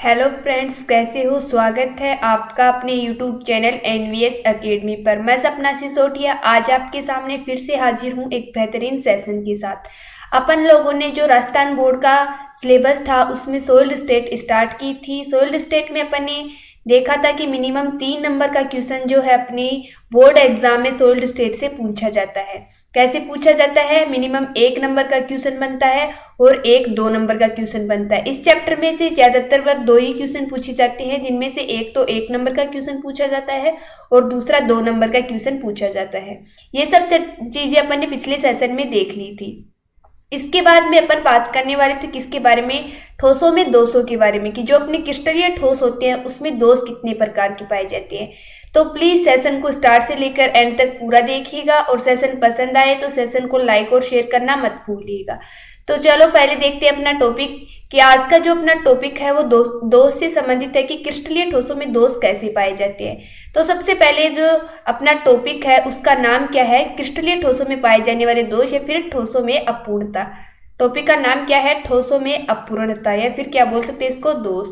Hello friends, कैसे हो। स्वागत है आपका अपने यूट्यूब चैनल एनवीएस एकेडमी पर। मैं सपना सिसोदिया आज आपके सामने फिर से हाजिर हूँ एक बेहतरीन सेशन के साथ। अपन लोगों ने जो राजस्थान बोर्ड का सिलेबस था उसमें सोइल स्टेट स्टार्ट की थी। सोइल स्टेट में अपन ने देखा था कि मिनिमम 3 नंबर का क्वेश्चन जो है अपनी बोर्ड एग्जाम में सोइल स्टेट से पूछा जाता है। कैसे पूछा जाता है? मिनिमम 1 नंबर का क्वेश्चन बनता है और 2 नंबर का क्वेश्चन बनता है। इस चैप्टर में से ज्यादातर बार 2 ही क्वेश्चन पूछे जाते हैं, जिनमें से एक तो 1 नंबर का क्वेश्चन पूछा जाता है और दूसरा 2 नंबर का क्वेश्चन पूछा जाता है। ये सब चीजें अपन ने पिछले सेशन में देख ली थी। इसके बाद में अपन बात करने वाले थे किसके बारे में? ठोसों में दोषों के बारे में, कि जो अपने क्रिस्टलीय ठोस होते हैं उसमें दोष कितने प्रकार के पाए जाते हैं। तो प्लीज सेशन को स्टार्ट से लेकर एंड तक पूरा देखिएगा और सेशन पसंद आए तो सेशन को लाइक और शेयर करना मत भूलिएगा। तो चलो पहले देखते हैं अपना टॉपिक, कि आज का जो अपना टॉपिक है वो दोष से संबंधित है कि क्रिस्टलीय ठोसों में दोष कैसे पाए जाते हैं। तो सबसे पहले जो अपना टॉपिक है उसका नाम क्या है? क्रिस्टलीय ठोसों में पाए जाने वाले दोष या फिर ठोसों में अपूर्णता। टॉपिक का नाम क्या है? ठोसों में अपूर्णता, या फिर क्या बोल सकते हैं इसको, दोष।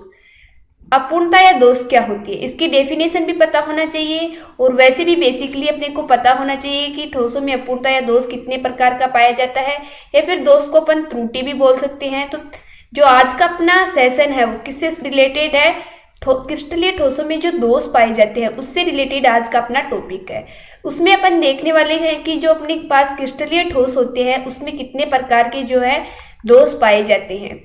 अपूर्णता या दोष क्या होती है, इसकी डेफिनेशन भी पता होना चाहिए और वैसे भी बेसिकली अपने को पता होना चाहिए कि ठोसों में अपूर्णता या दोष कितने प्रकार का पाया जाता है, या फिर दोष को अपन त्रुटि भी बोल सकते हैं। तो जो आज का अपना सेशन है वो किससे रिलेटेड है? क्रिस्टलीय ठोसों में जो दोष पाए जाते हैं उससे रिलेटेड आज का अपना टॉपिक है। उसमें अपन देखने वाले हैं कि जो अपने पास क्रिस्टलीय ठोस होते हैं उसमें कितने प्रकार के जो है दोष पाए जाते हैं।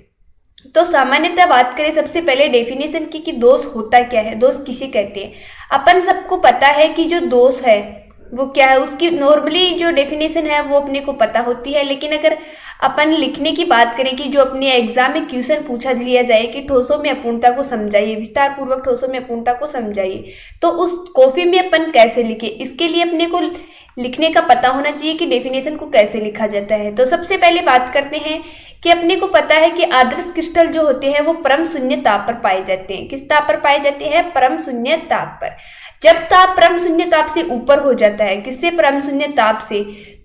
तो सामान्यतः बात करें सबसे पहले डेफिनेशन की कि दोष होता क्या है, दोष किसे कहते हैं। अपन सबको पता है कि जो दोष है वो क्या है, उसकी नॉर्मली जो डेफिनेशन है वो अपने को पता होती है। लेकिन अगर अपन लिखने की बात करें कि जो अपने एग्जाम में क्वेश्चन पूछा लिया जाए कि ठोसों में अपूर्णता को समझाइए, विस्तार पूर्वक ठोसों में अपूर्णता को समझाइए, तो उस कॉपी में अपन कैसे लिखे, इसके लिए अपने को लिखने का पता होना चाहिए कि डेफिनेशन को कैसे लिखा जाता है। तो सबसे पहले बात करते हैं कि अपने को पता है कि आदर्श क्रिस्टल जो होते हैं वो परम शून्य ताप पर पाए जाते हैं। किस ताप पर पाए जाते हैं? परम शून्य ताप पर। जब ताप परम शून्य ताप से ऊपर हो जाता है, किससे? परम शून्य ताप से,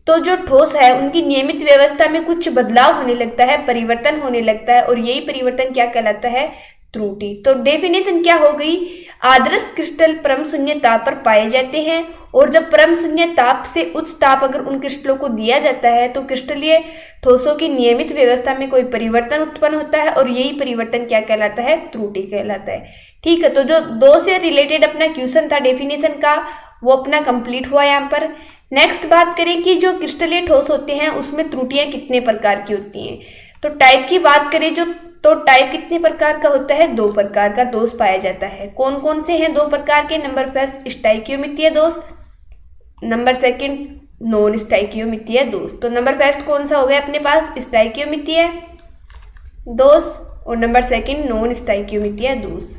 तो जो ठोस है उनकी नियमित व्यवस्था में कुछ बदलाव होने लगता है, परिवर्तन होने लगता है, और यही परिवर्तन क्या कहलाता है? त्रुटि। तो डेफिनेशन क्या हो गई? आदर्श क्रिस्टल परम शून्य ताप पर पाए जाते हैं, और जब परम शून्य ताप से उच्च ताप अगर उन क्रिस्टलों को दिया जाता है तो क्रिस्टलीय ठोसों की नियमित व्यवस्था में कोई परिवर्तन उत्पन्न होता है, और यही परिवर्तन क्या कहलाता है? त्रुटि कहलाता है। ठीक है, तो जो दो से रिलेटेड अपना क्वेश्चन था डेफिनेशन का वो अपना कंप्लीट हुआ यहाँ पर। नेक्स्ट बात करें कि जो क्रिस्टलीय ठोस होते हैं उसमें त्रुटियां कितने प्रकार की होती हैं। तो टाइप की बात करें तो टाइप कितने प्रकार का होता है? 2 प्रकार का दोष पाया जाता है। कौन कौन से हैं 2 प्रकार के? नंबर फर्स्ट स्टाइकियोमितीय दोष, नंबर सेकंड नॉन स्टाइकियोमितीय दोष। तो नंबर फर्स्ट कौन सा हो गया अपने पास? स्टाइकियोमितीय दोष, और नंबर सेकंड नॉन स्टाइकियोमितीय दोष।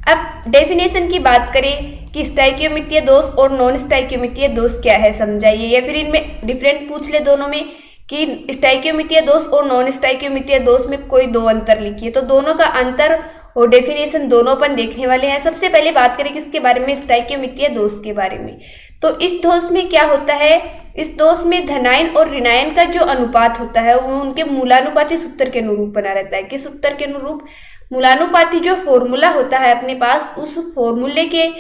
अब डेफिनेशन की बात करें कि स्टाइकियोमितीय दोष और नॉन स्टाइकियोमितीय दोष क्या है समझाइए, या फिर इनमें डिफरेंट पूछ ले दोनों में कि स्टाइकियोमितीय दोष और नॉन स्टाइकियोमितीय दोष में कोई 2 अंतर लिखिए। तो दोनों का अंतर और डेफिनेशन दोनों अपन देखने वाले हैं। सबसे पहले बात करें किसके बारे में? स्टाइकियोमितीय दोष के बारे में। तो इस दोष में क्या होता है? इस दोष में धनायन और ऋणायन का जो अनुपात होता है वो उनके मूलानुपाती सूत्र के अनुरूप बना रहता है। किस सूत्र के अनुरूप? मूलानुपाती जो फॉर्मूला होता है अपने पास उस फॉर्मूले के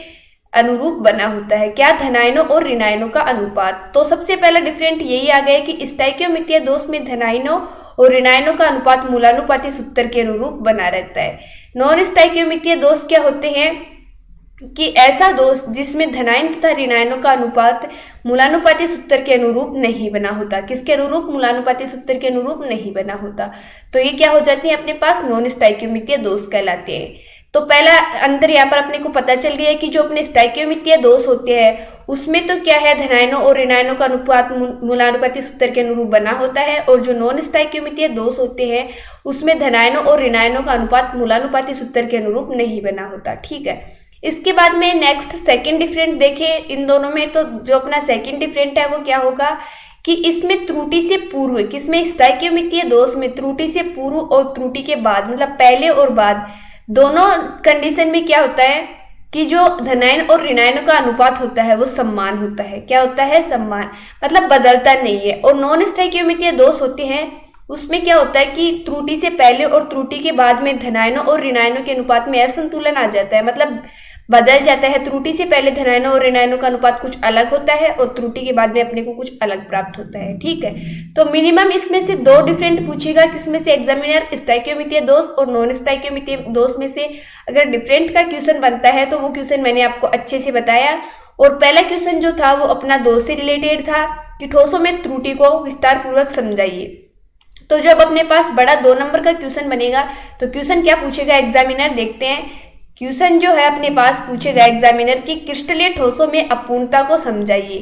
अनुरूप बना होता है। क्या? धनायनों और ऋणायनों का अनुपात। तो सबसे पहला डिफरेंट यही आ गया कि स्टाइकियोमितीय दोष में धनायनों और ऋणायनों का अनुपात मूलानुपाती सूत्र के अनुरूप बना रहता है। नॉन स्टाइकियोमितीय दोष क्या होते हैं कि ऐसा दोष जिसमें धनायन तथा ऋणायनों का अनुपात मूलानुपाती सूत्र के अनुरूप नहीं बना होता। किसके अनुरूप? मूलानुपाती सूत्र के अनुरूप नहीं बना होता। तो ये क्या हो जाते हैं अपने पास? नॉन स्टाइकियोमितीय दोष कहलाते हैं। तो पहला अंतर यहाँ पर अपने को पता चल गया कि जो अपने स्टाइकियोमितीय दोष होते हैं उसमें तो क्या है, धनायनों और ऋणायनों का अनुपात मूलानुपाती सूत्र के अनुरूप बना होता है, और जो नॉन स्टाइकियोमितीय दोष होते हैं उसमें धनायनों और ऋणायनों का अनुपात मूलानुपाती सूत्र के अनुरूप नहीं बना होता। ठीक है, इसके बाद में नेक्स्ट सेकंड डिफरेंट देखें इन दोनों में। तो जो अपना सेकंड डिफरेंट है वो क्या होगा कि इसमें त्रुटि से पूर्व, किसमें? स्टाइकियोमितीय दोष में त्रुटि से पूर्व और त्रुटि के बाद, मतलब पहले और बाद, दोनों कंडीशन में क्या होता है कि जो धनायन और ऋणायनों का अनुपात होता है वो समान होता है। क्या होता है? समान, मतलब बदलता नहीं है। और नॉन स्टाइकियोमितीय दोष होते हैं उसमें क्या होता है कि त्रुटि से पहले और त्रुटि के बाद में धनायनों और ऋणायनों के अनुपात में असंतुलन आ जाता है, मतलब बदल जाता है। त्रुटि से पहले धनायनों और ऋणायनों का अनुपात कुछ अलग होता है और त्रुटि के बाद में अपने को कुछ अलग प्राप्त होता है। ठीक है, तो मिनिमम इसमें से दो डिफरेंट पूछेगा, किसमें से एग्जामिनर स्टोइकियोमेट्रिय दोष और नॉन स्टोइकियोमेट्रिय दोष में से अगर डिफरेंट का क्वेश्चन बनता है तो वो क्वेश्चन मैंने आपको अच्छे से बताया। और पहला क्वेश्चन जो था वो अपना दोष से रिलेटेड था कि ठोसों में त्रुटि को विस्तार पूर्वक समझाइए। तो जब अपने पास बड़ा 2 नंबर का क्वेश्चन बनेगा तो क्वेश्चन क्या पूछेगा एग्जामिनर, देखते हैं। क्वेश्चन जो है अपने पास पूछेगा एग्जामिनर की क्रिस्टलीय ठोसों में अपूर्णता को समझाइए।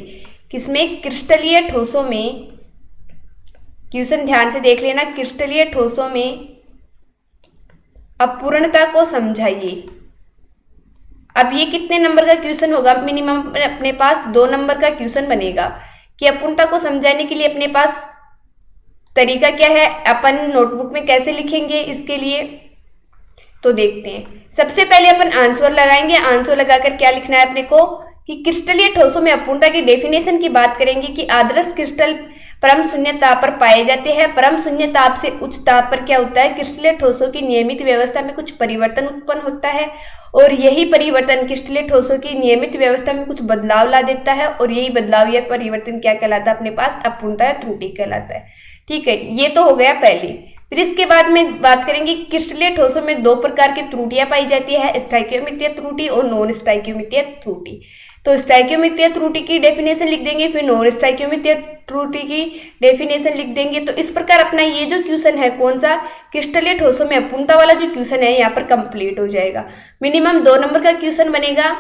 किसमें? क्रिस्टलीय ठोसों में। क्वेश्चन ध्यान से देख लेना, क्रिस्टलीय ठोसों में अपूर्णता को समझाइए। अब ये कितने नंबर का क्वेश्चन होगा? मिनिमम अपने पास 2 नंबर का क्वेश्चन बनेगा कि अपूर्णता को समझाने के लिए अपने पास तरीका क्या है, अपन नोटबुक में कैसे लिखेंगे इसके लिए, तो देखते हैं। सबसे पहले अपन आंसर लगाएंगे। आंसर लगाकर क्या लिखना है अपने को कि क्रिस्टलीय ठोसों में अपूर्णता की डेफिनेशन की बात करेंगे कि आदर्श क्रिस्टल परम शून्य ताप पर पाए जाते हैं। परम शून्य ताप से उच्च ताप पर क्या होता है, क्रिस्टलीय ठोसों की नियमित व्यवस्था में कुछ परिवर्तन उत्पन्न होता है और यही परिवर्तन क्रिस्टलीय ठोसों की नियमित व्यवस्था में कुछ बदलाव ला देता है और यही बदलाव या परिवर्तन क्या कहलाता है अपने पास? अपूर्णता या त्रुटि कहलाता है। ठीक है, ये तो हो गया पहले। फिर इसके बाद में बात करेंगे क्रिस्टलीय ठोसों में 2 प्रकार की त्रुटियां पाई जाती है, स्टोइकियोमेट्रिय त्रुटि और नॉन स्टोइकियोमेट्रिय त्रुटि। तो स्टोइकियोमेट्रिय त्रुटि की डेफिनेशन लिख देंगे, फिर नॉन स्टोइकियोमेट्रिय त्रुटि की डेफिनेशन लिख देंगे। तो इस प्रकार अपना ये जो क्वेश्चन है कौन सा, क्रिस्टलीय ठोसों में अपूर्णता वाला जो क्वेश्चन है यहाँ पर कंप्लीट हो जाएगा। मिनिमम 2 नंबर का क्वेश्चन बनेगा।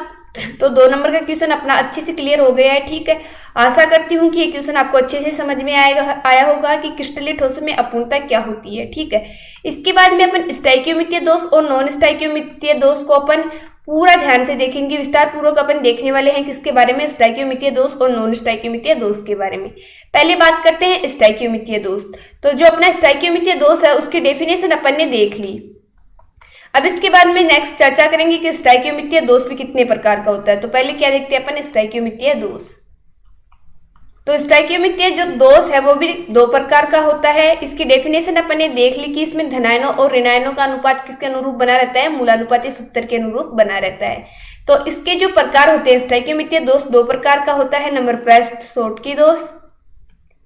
तो 2 नंबर का क्वेश्चन अपना अच्छे से क्लियर हो गया है। ठीक है, आशा करती हूँ कि ये क्वेश्चन आपको अच्छे से समझ में आया होगा कि क्रिस्टलीय ठोसों में अपूर्णता क्या होती है। ठीक है, इसके बाद में अपन स्टोइकियोमेट्रिय दोष और नॉन स्टोइकियोमेट्रिय दोष को अपन पूरा ध्यान से देखेंगे, विस्तार पूर्वक अपन देखने वाले हैं। किसके बारे में? स्टोइकियोमेट्रिय दोष और नॉन स्टोइकियोमेट्रिय दोष के बारे में। पहले बात करते हैं स्टोइकियोमेट्रिय दोष। तो जो अपना स्टोइकियोमेट्रिय दोष है उसकी डेफिनेशन अपन ने देख ली। अब इसके बाद में नेक्स्ट चर्चा करेंगे कि स्टोइकियोमेट्रिय दोष भी कितने प्रकार का होता है। तो पहले क्या देखते हैं अपन? स्टोइकियोमेट्रिय दोष। तो स्टोइकियोमेट्रिय जो दोष है वो भी 2 प्रकार का होता है। इसकी डेफिनेशन अपन ने देख ली कि इसमें धनायनों और ऋणायनों का अनुपात किसके अनुरूप बना रहता है? मूलानुपाती सूत्र के अनुरूप बना रहता है। तो इसके जो प्रकार होते हैं स्टोइकियोमेट्रिय दोष 2 प्रकार का होता है। नंबर फर्स्ट शॉटकी दोष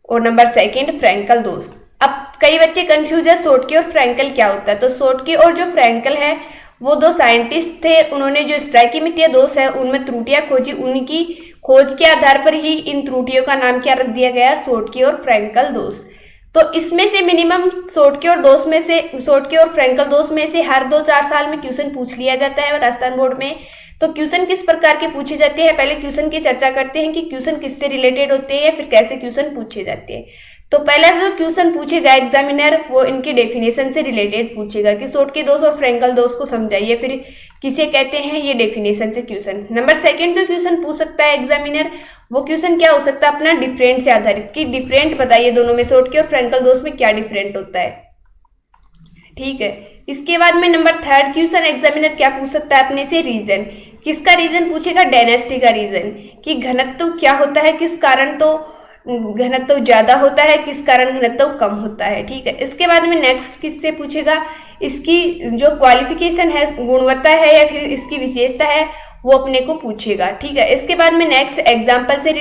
और नंबर सेकंड फ्रैंकल दोष। अब कई बच्चे कंफ्यूज है शॉटकी और फ्रैंकल क्या होता है। तो शॉटकी और जो फ्रैंकल है वो 2 साइंटिस्ट थे। उन्होंने जो स्टोइकियोमेट्रिय दोष है उनमें त्रुटियां खोजी, उनकी खोज के आधार पर ही इन त्रुटियों का नाम क्या रख दिया गया? शॉटकी और फ्रैंकल दोष। तो इसमें से मिनिमम शॉटकी और फ्रैंकल दोष में से हर 2-4 साल में क्वेश्चन पूछ लिया जाता है राजस्थान बोर्ड में। तो क्वेश्चन किस प्रकार के पूछे जाते हैं, पहले क्वेश्चन की चर्चा करते हैं कि क्वेश्चन किससे रिलेटेड होते हैं, फिर कैसे क्वेश्चन पूछे जाते हैं। तो पहला जो क्वेश्चन पूछेगा एग्जामिनर वो इनकी डेफिनेशन से रिलेटेड पूछेगा कि शॉटकी दोष और फ्रैंकल दोष को समझाइए, फिर किसे कहते हैं, ये डेफिनेशन से क्वेश्चन। नंबर सेकंड जो क्वेश्चन पूछ सकता है एग्जामिनर वो क्वेश्चन क्या हो सकता है अपना? डिफरेंट से आधारित कि डिफरेंट बताइए दोनों में, शॉटकी और फ्रैंकल दोष में क्या डिफरेंट होता है। ठीक है, इसके बाद में नंबर थर्ड क्वेश्चन एग्जामिनर क्या पूछ सकता है अपने से? रीजन। किसका रीजन पूछेगा? डेंसिटी का रीजन कि घनत्व क्या होता है, किस कारण तो घनत्व ज्यादा होता है, किस कारण घनत्व कम होता है। ठीक है, इसके बाद में नेक्स्ट किससे पूछेगा? इसकी जो क्वालिफिकेशन है, गुणवत्ता है या फिर इसकी विशेषता है वो अपने को पूछेगा। ठीक है, इसके बाद में नेक्स्ट एग्जाम्पल से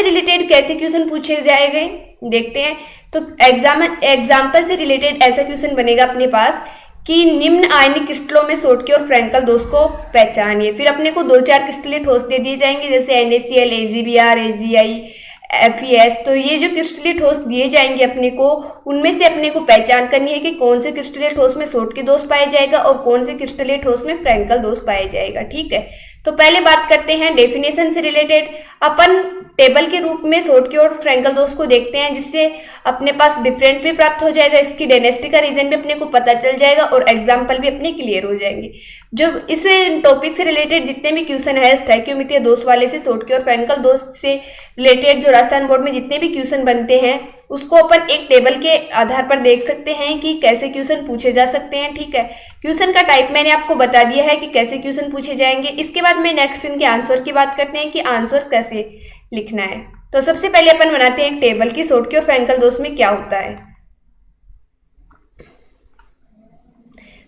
रिलेटेड कैसे क्वेश्चन पूछे जाएंगे देखते हैं। तो एग्जाम्पल से रिलेटेड ऐसा क्वेश्चन बनेगा अपने पास कि निम्न आयनिक क्रिस्टलों में शॉटकी और फ्रैंकल दोष को पहचानिए। फिर अपने को 2-4 क्रिस्टलीय ठोस दे दिए जाएंगे जैसे NaCl, AgBr, AgI, FeS। तो ये जो क्रिस्टलीय ठोस दिए जाएंगे अपने को, उनमें से अपने को पहचान करनी है कि कौन से क्रिस्टलीय ठोस में शॉटकी दोष पाया जाएगा और कौन से क्रिस्टलीय ठोस में फ्रैंकल दोष पाया जाएगा। ठीक है, तो पहले बात करते हैं डेफिनेशन से रिलेटेड। अपन टेबल के रूप में शॉटकी और फ्रैंकल दोष को देखते हैं जिससे अपने पास डिफरेंट भी प्राप्त हो जाएगा, इसकी डेंसिटी का रीजन भी अपने को पता चल जाएगा और एग्जाम्पल भी अपने क्लियर हो जाएंगे। जो इस टॉपिक से रिलेटेड जितने भी क्वेश्चन है स्टोइकियोमेट्रिय दोष वाले से, शॉटकी और फ्रैंकल दोष से रिलेटेड जो राजस्थान बोर्ड में जितने भी क्वेश्चन बनते हैं उसको अपन एक टेबल के आधार पर देख सकते हैं कि कैसे क्वेश्चन पूछे जा सकते हैं। ठीक है, क्वेश्चन का टाइप मैंने आपको बता दिया है कि कैसे क्वेश्चन पूछे जाएंगे। इसके बाद में नेक्स्ट इनके आंसर की बात करते हैं कि आंसर्स कैसे लिखना है। तो सबसे पहले अपन बनाते हैं एक टेबल की शॉर्टकी और फ्रैंकल दोष में क्या होता है।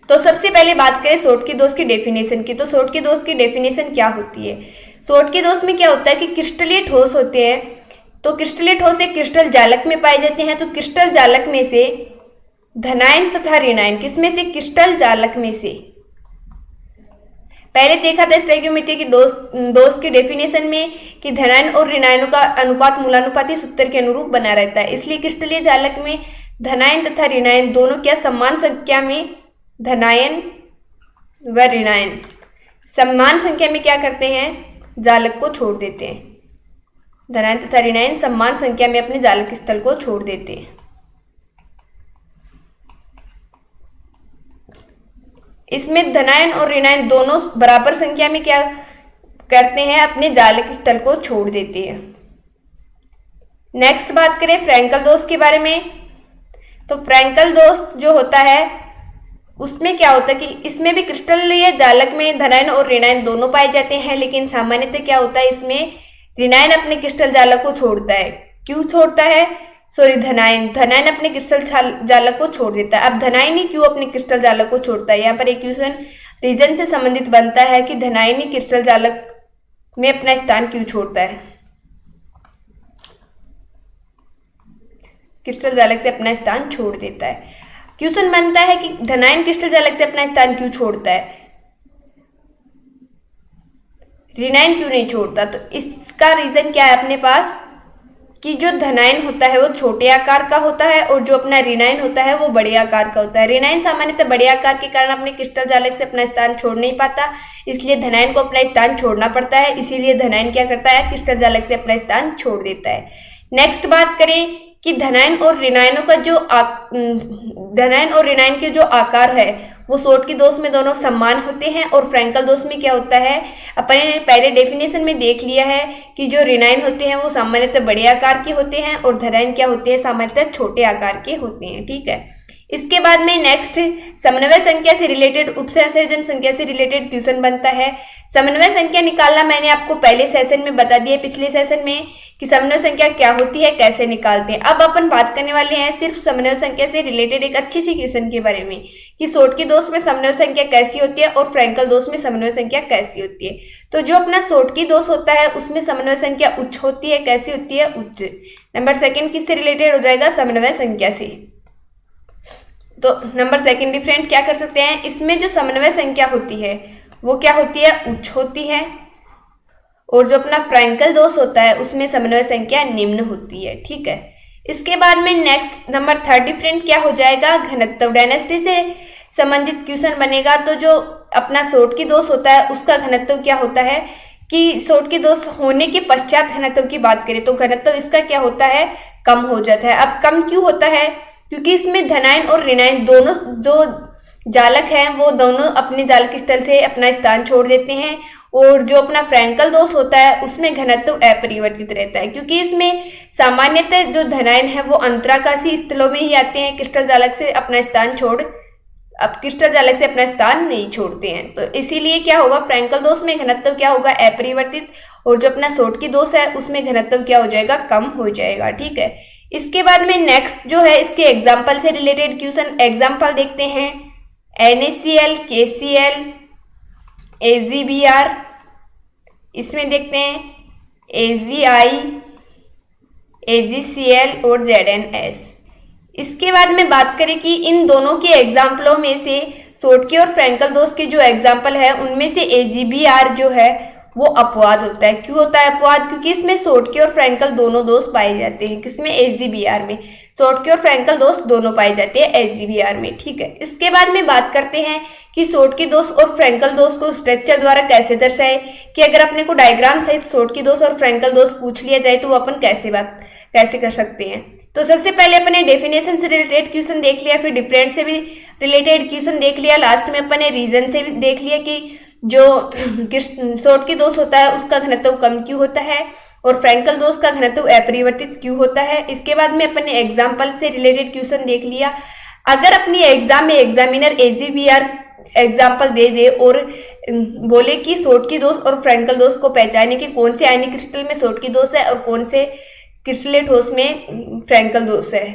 तो सबसे पहले बात करें शॉर्टकी दोष की डेफिनेशन की। तो शॉर्टकी दोष की डेफिनेशन क्या होती है? शॉर्टकी दोष में क्या होता है कि क्रिस्टलीय ठोस होते हैं, तो क्रिस्टलीय ठोस एक क्रिस्टल जालक में पाए जाते हैं। तो क्रिस्टल जालक में से धनायन तथा ऋणायन, किसमें से? क्रिस्टल जालक में से। पहले देखा था स्टोइकियोमेट्री की दोष की डेफिनेशन में कि धनायन और ऋणायनों का अनुपात मूलानुपाती सूत्र के अनुरूप बना रहता है, इसलिए क्रिस्टलीय जालक में धनायन तथा ऋणायन दोनों क्या समान संख्या में, धनायन व ऋणायन समान संख्या में क्या करते हैं? जालक को छोड़ देते हैं। धनायन तथा ऋणायन समान संख्या में अपने जालक स्थल को छोड़ देते हैं। इसमें धनायन और ऋणायन दोनों बराबर संख्या में क्या करते हैं? अपने जालक स्थल को छोड़ देते हैं। नेक्स्ट बात करें फ्रैंकल दोष के बारे में। तो फ्रैंकल दोष जो होता है उसमें क्या होता है कि इसमें भी क्रिस्टलीय जालक में धनायन और ऋणायन दोनों पाए जाते हैं, लेकिन सामान्यतः क्या होता है इसमें ऋणायन अपने क्रिस्टल जालक को छोड़ता है। क्यों छोड़ता है? धनायन अपने क्रिस्टल जालक को छोड़ देता है। अब धनायन ही क्यों अपने क्रिस्टल जालक को छोड़ता है? यहाँ पर एक क्वेश्चन रीजन से संबंधित बनता है कि धनायन ही क्रिस्टल जालक में अपना स्थान क्यों छोड़ता है, क्रिस्टल जालक से अपना स्थान छोड़ देता है। क्वेश्चन बनता है कि धनायन क्रिस्टल जालक से अपना स्थान क्यों छोड़ता है, ऋणायन क्यों नहीं छोड़ता? तो इसका रीजन क्या है अपने पास कि जो धनायन होता है वो छोटे आकार का होता है और जो अपना ऋणायन होता है वो बड़े आकार का होता है। ऋणायन सामान्यतः बड़े आकार के कारण अपने क्रिस्टल जालक से अपना स्थान छोड़ नहीं पाता, इसलिए धनायन को अपना स्थान छोड़ना पड़ता है। इसीलिए धनायन क्या करता है? क्रिस्टल जालक से अपना स्थान छोड़ देता है। नेक्स्ट बात करें कि धनायन और ऋणायनों का जो धनायन और ऋणायन के जो आकार है वो शॉर्टकी दोष में दोनों समान होते हैं, और फ्रैंकल दोष में क्या होता है? अपन ने पहले डेफिनेशन में देख लिया है कि जो ऋणायन होते हैं वो सामान्यतः बड़े आकार के होते हैं और धनायन क्या होते हैं? सामान्यतः छोटे आकार के होते हैं। ठीक है, इसके बाद में नेक्स्ट समन्वय संख्या से रिलेटेड, उपसंयोजन संख्या से रिलेटेड क्वेश्चन बनता है। समन्वय संख्या निकालना मैंने आपको पहले सेशन में बता दिया, पिछले सेशन में, कि समन्वय संख्या क्या होती है, कैसे निकालते हैं। अब अपन बात करने वाले हैं सिर्फ समन्वय संख्या से रिलेटेड एक अच्छी सी क्वेश्चन के बारे में कि शॉर्टकी दोष में समन्वय संख्या कैसी होती है और फ्रैंकल दोष में समन्वय संख्या कैसी होती है। तो जो अपना शॉर्टकी दोष होता है उसमें समन्वय संख्या उच्च होती है। कैसी होती है? उच्च। नंबर सेकंड किससे रिलेटेड हो जाएगा? समन्वय संख्या से। तो नंबर सेकंड डिफरेंट क्या कर सकते हैं, इसमें जो समन्वय संख्या होती है वो क्या होती है? उच्च होती है, और जो अपना फ्रैंकल दोष होता है उसमें समन्वय संख्या निम्न होती है। ठीक है, इसके बाद में नेक्स्ट नंबर थर्ड डिफरेंट क्या हो जाएगा? घनत्व। डायनेस्टी से संबंधित क्वेश्चन बनेगा। तो जो अपना शॉर्टकी दोष होता है उसका घनत्व क्या होता है कि शॉर्टकी दोष होने के पश्चात घनत्व की बात करें तो घनत्व इसका क्या होता है? कम हो जाता है। अब कम क्यों होता है? क्योंकि इसमें धनायन और ऋणायन दोनों जो जालक हैं वो दोनों अपने जालक स्थल से अपना स्थान छोड़ देते हैं, और जो अपना फ्रैंकल दोष होता है उसमें घनत्व अपरिवर्तित रहता है, क्योंकि इसमें सामान्यतः जो धनायन है वो अंतराकाशी स्थलों में ही आते हैं, क्रिस्टल जालक से अपना स्थान क्रिस्टल जालक से अपना स्थान नहीं छोड़ते हैं। तो इसीलिए क्या होगा? फ्रैंकल दोष में घनत्व क्या होगा? अपरिवर्तित, और जो अपना शॉर्टकी दोष है उसमें घनत्व क्या हो जाएगा? कम हो जाएगा। ठीक है, इसके बाद में नेक्स्ट जो है इसके एग्जाम्पल से रिलेटेड क्वेश्चन एग्जाम्पल देखते हैं। NaCl, KCl, AgBr, इसमें देखते हैं AgI, AgCl और ZnS। इसके बाद में बात करें कि इन दोनों के एग्जाम्पलों में से शॉर्टकी और फ्रैंकल दोष के जो एग्जाम्पल है उनमें से AgBr जो है वो अपवाद होता है। क्यों होता है अपवाद? क्योंकि इसमें शॉर्टकी और फ्रैंकल दोनों दोष पाए जाते हैं। किसमें? AgBr में। शॉर्टकी और फ्रैंकल दोष दोनों पाए जाते हैं AgBr में। ठीक है, इसके बाद में बात करते हैं कि शॉर्टकी दोष और फ्रैंकल दोष को स्ट्रक्चर द्वारा कैसे दर्शाए, कि अगर अपने को डायग्राम सहित शॉर्टकी दोष और फ्रैंकल दोष पूछ लिया जाए तो वो अपन कैसे कर सकते हैं। तो सबसे पहले अपने डेफिनेशन से रिलेटेड क्वेश्चन देख लिया, फिर डिफरेंट से भी रिलेटेड क्वेश्चन देख लिया, लास्ट में अपने रीजन से भी देख लिया कि जो शॉर्टकी दोष होता है उसका घनत्व कम क्यों होता है और फ्रैंकल दोष का घनत्व अपरिवर्तित क्यों होता है। इसके बाद में अपने एग्जाम्पल से रिलेटेड क्वेश्चन देख लिया। अगर अपनी एग्जाम में एग्जामिनर AgBr एग्जाम्पल दे और बोले कि शॉर्टकी दोष और फ्रैंकल दोष को पहचाने कि कौन से आयनिक क्रिस्टल में शॉर्टकी दोष है और कौन से क्रिस्टलीय ठोस में फ्रैंकल दोष है।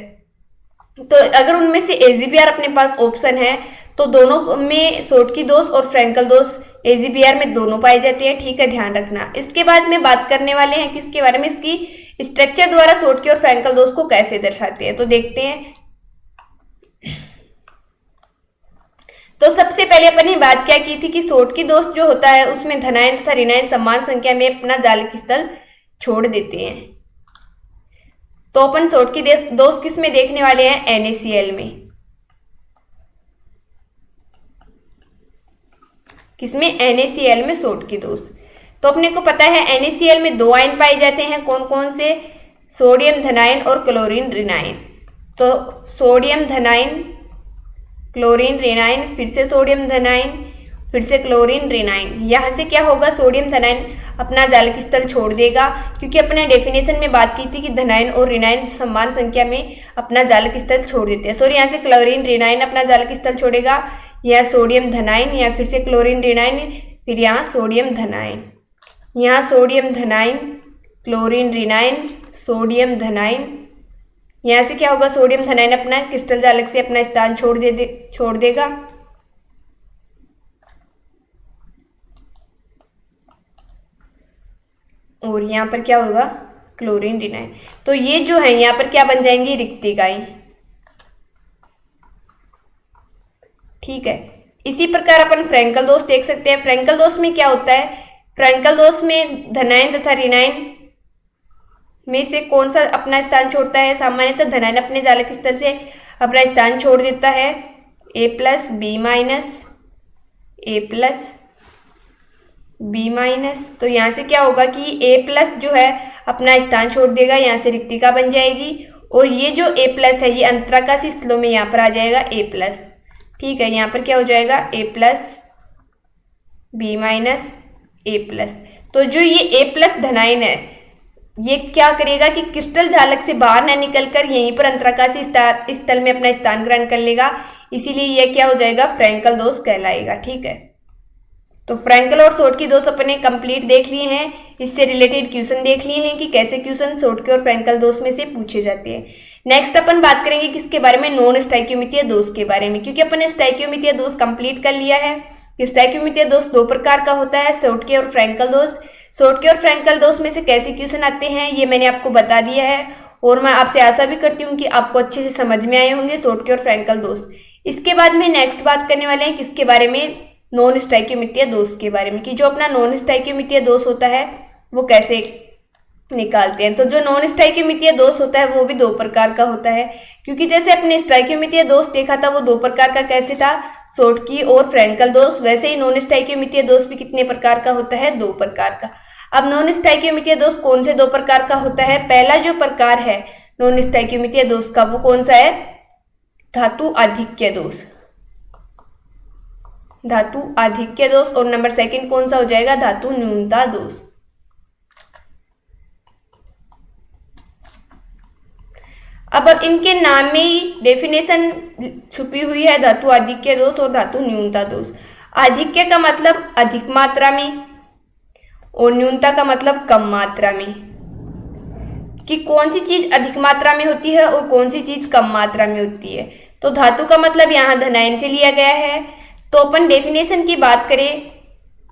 तो अगर उनमें से AgBr अपने पास ऑप्शन है तो दोनों में सोटकी दोष और फ्रैंकल दोष AgBr में दोनों पाए जाते हैं, ठीक है, ध्यान रखना। इसके बाद में बात करने वाले हैं किसके बारे में, इसकी स्ट्रक्चर द्वारा सोटकी और फ्रैंकल दोष को कैसे दर्शाते हैं, तो देखते हैं। तो सबसे पहले अपन ने बात क्या की थी कि सोटकी दोष जो होता है उसमें धनायन तथा ऋणायन समान संख्या में अपना जालक स्थल छोड़ देते हैं। तो अपन सोटकी दोष किस में देखने वाले हैं, NaCl में। किसमें, NaCl में सोटकी दोष। तो अपने को पता है NaCl में 2 आयन पाए जाते हैं, कौन कौन से, सोडियम धनायन और क्लोरीन ऋणायन। तो सोडियम धनायन, क्लोरीन ऋणायन, फिर से सोडियम धनायन, फिर से क्लोरीन ऋणायन। यहाँ से क्या होगा, सोडियम धनायन अपना जालक स्थल छोड़ देगा, क्योंकि अपने डेफिनेशन में बात की थी कि धनायन और ऋणायन समान संख्या में अपना जालक स्थल छोड़ देते हैं। सॉरी, यहाँ से क्लोरीन ऋणायन अपना जालक स्थल छोड़ेगा, यह सोडियम धनायन, या फिर से क्लोरीन ऋणायन, फिर यहाँ सोडियम धनायन, यहाँ सोडियम धनायन, क्लोरीन ऋणायन, सोडियम धनायन। यहाँ से क्या होगा, सोडियम धनायन अपना क्रिस्टल जालक से अपना स्थान छोड़ देगा। और यहाँ पर क्या होगा, क्लोरीन ऋणायन। तो ये जो है यहाँ पर क्या बन जाएंगी, रिक्तिकाएं, ठीक है। इसी प्रकार अपन फ्रैंकल दोष देख सकते हैं। फ्रैंकल दोष में क्या होता है, फ्रैंकल दोष में धनायन तथा ऋणायन में से कौन सा अपना स्थान छोड़ता है, सामान्यतः धनायन अपने जालक स्थल से अपना स्थान छोड़ देता है, A+, B-, A+, B-। तो यहाँ से क्या होगा कि A+ जो है अपना स्थान छोड़ देगा, यहाँ से रिक्तिका बन जाएगी, और ये जो A+ है ये अंतराकाशी स्थलों में यहाँ पर आ जाएगा A+, ठीक है। यहाँ पर क्या हो जाएगा, A+, B-, A+। तो जो ये A+ धनायन है ये क्या करेगा कि क्रिस्टल जालक से बाहर न निकलकर यहीं पर अंतराकाशी स्थल में अपना स्थान ग्रहण कर लेगा, इसीलिए यह क्या हो जाएगा, फ्रैंकल दोष कहलाएगा, ठीक है। तो फ्रैंकल और सोटकी दोष अपने कंप्लीट देख लिए हैं, इससे रिलेटेड क्वेश्चन देख लिए हैं कि कैसे क्वेश्चन सोटकी और फ्रैंकल दोष में से पूछे जाते हैं। नेक्स्ट अपन बात करेंगे किसके बारे में, नॉन स्टोइकियोमेट्रिय दोष के बारे में, क्योंकि अपन ने स्टोइकियोमेट्रिय दोष कंप्लीट कर लिया है। स्टोइकियोमेट्रिय दोष 2 प्रकार का होता है, सोटकी और फ्रैंकल दोष। सोटकी और फ्रैंकल दोष में से कैसे क्वेश्चन आते हैं ये मैंने आपको बता दिया है, और मैं आपसे आशा भी करती हूँ कि आपको अच्छे से समझ में आए होंगे सोटकी और फ्रैंकल दोष। इसके बाद में नेक्स्ट बात करने वाले हैं किसके बारे में, नॉन स्टोइकियोमेट्रिय दोष के बारे में, कि जो अपना नॉन स्टोइकियोमेट्रिय दोष होता है वो कैसे निकालते हैं। तो जो नॉन स्टोइकियोमेट्रिय दोष होता है वो भी 2 प्रकार का होता है, क्योंकि जैसे अपने स्टोइकियोमेट्रिय दोष देखा था वो 2 प्रकार का कैसे था, सोटकी और फ्रैंकल दोष, वैसे ही नॉन स्टोइकियोमेट्रिय दोष भी कितने प्रकार का होता है, 2 प्रकार का। अब नॉन स्टोइकियोमेट्रिय दोष कौन से 2 प्रकार का होता है, पहला जो प्रकार है नॉन स्टोइकियोमेट्रिय दोष का वो कौन सा है, धातु आधिक्य दोष, धातु आधिक्य दोष। और नंबर 2 कौन सा हो जाएगा, धातु न्यूनता दोष। अब इनके नाम में ही डेफिनेशन छुपी हुई है, धातु आधिक्य दोष और धातु न्यूनता दोष। आधिक्य का मतलब अधिक मात्रा में और न्यूनता का मतलब कम मात्रा में, कि कौन सी चीज अधिक मात्रा में होती है और कौन सी चीज कम मात्रा में होती है। तो धातु का मतलब यहाँ धनायन से लिया गया है। तो अपन डेफिनेशन की बात करें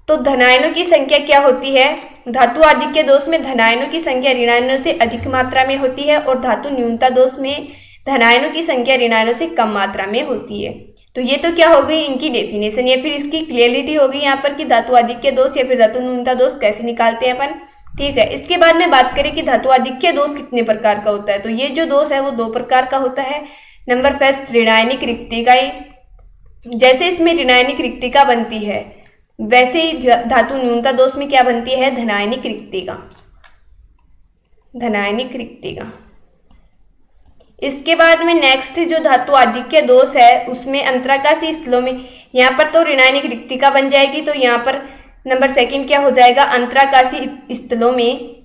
तो धनायनों की संख्या क्या होती है, धातु आधिक्य दोष में धनायनों की संख्या ऋणायनों से अधिक मात्रा में होती है, और धातु न्यूनता दोष में धनायनों की संख्या ऋणायनों से कम मात्रा में होती है। तो ये तो क्या हो गई इनकी डेफिनेशन, या फिर इसकी क्लियरिटी हो गई यहाँ पर कि धातु आधिक्य दोष या फिर धातु न्यूनता दोष कैसे निकालते हैं अपन, ठीक है। इसके बाद में बात करें कि धातु आधिक्य दोष कितने प्रकार का होता है, तो ये जो दोष है वो 2 प्रकार का होता है। नंबर 1 ऋणायनिक रिक्तिकाएं, जैसे इसमें ऋणायनिक रिक्तिका बनती है वैसे ही धातु न्यूनता दोष में क्या बनती है, धनायनिक रिक्तिका, धनायनिक रिक्तिका। इसके बाद में नेक्स्ट जो धातु आधिक्य दोष है उसमें अंतराकाशी स्थलों में, यहाँ पर तो ऋणायनिक रिक्तिका बन जाएगी, तो यहाँ पर नंबर 2 क्या हो जाएगा, अंतराकाशी स्थलों में,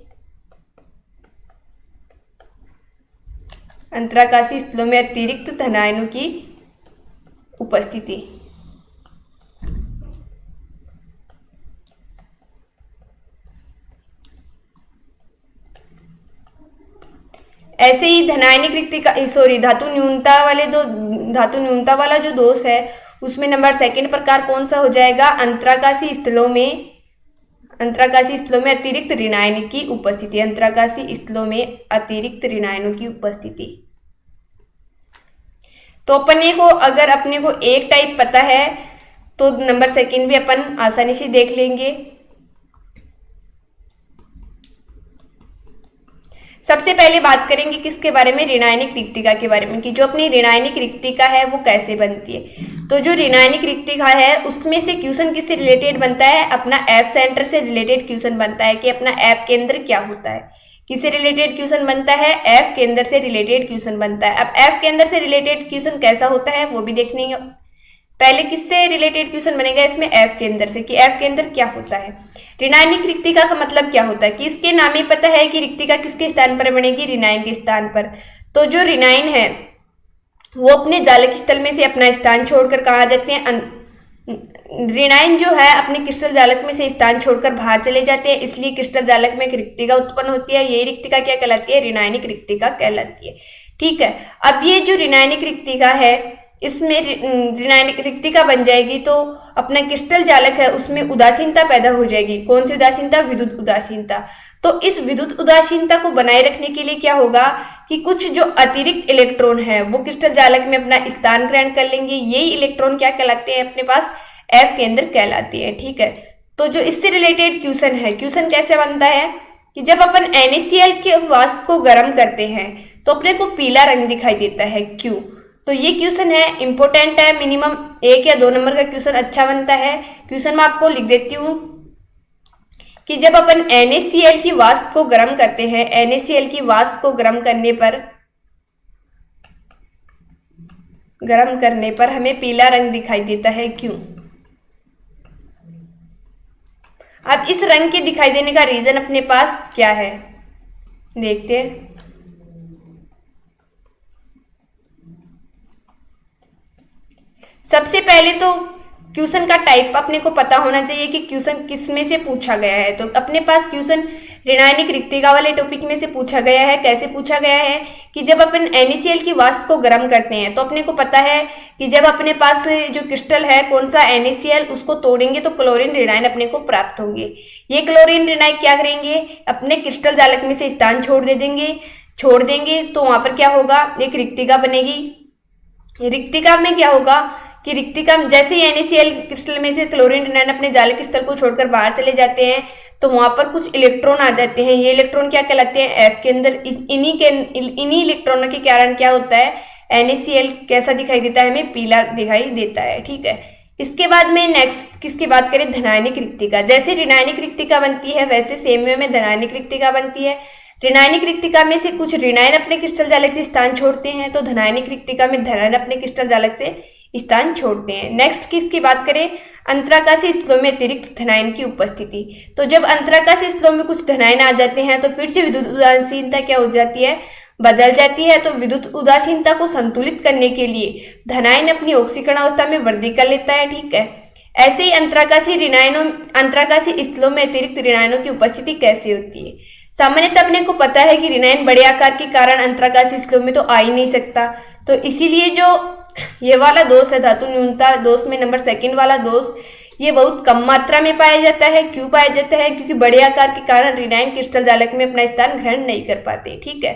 अंतराकाशी स्थलों में अतिरिक्त धनायनों की उपस्थिति। ऐसे ही धनायनिक रिक्तिका धातु न्यूनता वाला जो दोष है उसमें नंबर सेकंड प्रकार कौन सा हो जाएगा? अंतराकाशी स्थलों में अतिरिक्त ऋणायन की उपस्थिति। अंतराकाशी स्थलों में अतिरिक्त ऋणायनों की उपस्थिति। तो अगर अपने को एक टाइप पता है तो नंबर सेकंड भी अपन आसानी से देख लेंगे। सबसे पहले बात करेंगे किसके बारे में? ऋणायनिक रिक्तिका के बारे में, कि जो अपनी ऋणायनिक रिक्तिका है वो कैसे बनती है। तो जो ऋणायनिक रिक्तिका है उसमें से क्वेश्चन किससे रिलेटेड बनता है? अपना एफ सेंटर से रिलेटेड क्वेश्चन बनता है कि अपना एफ केंद्र क्या होता है। किससे रिलेटेड क्वेश्चन बनता है? एफ केंद्र से रिलेटेड क्वेश्चन बनता है। अब एफ केंद्र से रिलेटेड क्वेश्चन कैसा होता है वो भी देखने। पहले किससे रिलेटेड क्वेश्चन बनेगा इसमें? एफ केंद्र से, कि एफ केंद्र क्या होता है। ऋणायनिक रिक्तिका का मतलब क्या होता है? कि इसके नाम ही पता है कि रिक्तिका किसके स्थान पर बनेगी? ऋणायन के स्थान पर। तो जो ऋणायन है वो अपने जालक स्थल में से अपना स्थान छोड़कर कहाँ जाते हैं? ऋणायन जो है अपने क्रिस्टल जालक में से स्थान छोड़कर बाहर चले जाते हैं, इसलिए क्रिस्टल जालक में एक रिक्तिका उत्पन्न होती है। यही रिक्तिका क्या कहलाती है? ऋणायनिक रिक्तिका कहलाती है। ठीक है, अब ये जो ऋणायनिक रिक्तिका है इसमें ऋणायनिक रिक्तिका बन जाएगी तो अपना क्रिस्टल जालक है उसमें उदासीनता पैदा हो जाएगी। कौन सी उदासीनता? विद्युत उदासीनता। तो इस विद्युत उदासीनता को बनाए रखने के लिए क्या होगा कि कुछ जो अतिरिक्त इलेक्ट्रॉन है वो क्रिस्टल जालक में अपना स्थान ग्रहण कर लेंगे। यही इलेक्ट्रॉन क्या कहलाते हैं अपने पास? एफ केंद्र कहलाती है। ठीक है, तो जो इससे रिलेटेड क्वेश्चन है, क्वेश्चन कैसे बनता है कि जब अपन NaCl के वाष्प को गर्म करते हैं तो अपने को पीला रंग दिखाई देता है, क्यों? तो ये क्वेश्चन है, इंपॉर्टेंट है, मिनिमम 1 या 2 नंबर का क्वेश्चन अच्छा बनता है। क्वेश्चन मैं आपको लिख देती हूँ कि जब अपन NaCl की वाष्प को गर्म करते हैं, NaCl की वाष्प को गर्म करने पर हमें पीला रंग दिखाई देता है, क्यों? अब इस रंग के दिखाई देने का रीजन अपने पास क्या है देखते हैं। सबसे पहले तो क्वेश्चन का टाइप अपने को पता होना चाहिए कि क्वेश्चन किस में से पूछा गया है। तो अपने पास क्वेश्चन ऋणायनिक रिक्तिका वाले टॉपिक में से पूछा गया है। कैसे पूछा गया है कि जब अपन NaCl की वाष्प को गर्म करते हैं तो अपने को पता है कि जब अपने पास जो क्रिस्टल है कौन सा NaCl, उसको तोड़ेंगे तो क्लोरीन ऋणायन अपने को प्राप्त होंगे। ये क्लोरीन ऋणायन क्या करेंगे? अपने क्रिस्टल जालक में से स्थान छोड़ देंगे तो वहां पर क्या होगा? एक रिक्तिका बनेगी। रिक्तिका में क्या होगा कि रिक्तिका जैसे ही NaCl क्रिस्टल में से क्लोरीन ऋणायन अपने जालक स्थल को छोड़कर बाहर चले जाते हैं तो वहां पर कुछ इलेक्ट्रॉन आ जाते हैं। ये इलेक्ट्रॉन क्या कहलाते हैं? एफ के अंदर। इन्हीं इलेक्ट्रॉनों के कारण क्या होता है? NaCl कैसा दिखाई देता है? हमें पीला दिखाई देता है। ठीक है, इसके बाद में नेक्स्ट किसकी बात करें? धनायनिक रिक्तिका। जैसे ऋणायनिक रिक्तिका बनती है वैसे सेम वे में धनायनिक रिक्तिका बनती है। ऋणायनिक रिक्तिका में से कुछ ऋणायन अपने क्रिस्टल जालक से स्थान छोड़ते हैं, तो धनायनिक रिक्तिका में धनायन अपने क्रिस्टल जालक से स्थान छोड़ते हैं। नेक्स्ट किसकी बात करें? अंतराकाशी स्थलों में अतिरिक्त धनायन की उपस्थिति। तो जब अंतराकाशी स्थलों में कुछ धनायन आ जाते हैं तो फिर से विद्युत उदासीनता क्या हो जाती है? बदल जाती है। तो विद्युत उदासीनता को संतुलित करने के लिए धनायन अपनी ऑक्सीकरण अवस्था में वृद्धि कर लेता है। ठीक है, ऐसे ही अंतराकाशी स्थलों में अतिरिक्त ऋणायनों की उपस्थिति कैसे होती है? सामान्यतः अपने को पता है कि ऋणायन बड़े आकार के कारण अंतराकाशी स्थलों में तो आ ही नहीं सकता, तो इसीलिए जो ये वाला दोष है धातु न्यूनता दोष में नंबर सेकंड वाला दोष, ये बहुत कम मात्रा में पाया जाता है। क्यों पाया जाता है? क्योंकि बड़े आकार के कारण ऋणायन क्रिस्टल जालक में अपना स्थान ग्रहण नहीं कर पाते। ठीक है,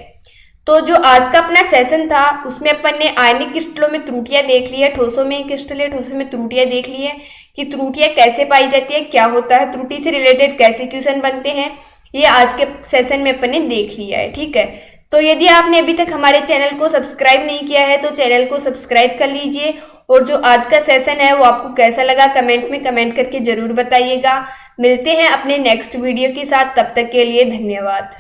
तो जो आज का अपना सेशन था उसमें अपन ने आयनिक क्रिस्टलों में त्रुटियां देख ली है। ठोसों में क्रिस्टल है, ठोसों में त्रुटियां देख ली है कि त्रुटियां कैसे पाई जाती है, क्या होता है, त्रुटि से रिलेटेड कैसे क्वेश्चन बनते हैं, ये आज के सेशन में अपन ने देख लिया है। ठीक है, तो यदि आपने अभी तक हमारे चैनल को सब्सक्राइब नहीं किया है तो चैनल को सब्सक्राइब कर लीजिए, और जो आज का सेशन है वो आपको कैसा लगा कमेंट में कमेंट करके जरूर बताइएगा। मिलते हैं अपने नेक्स्ट वीडियो के साथ, तब तक के लिए धन्यवाद।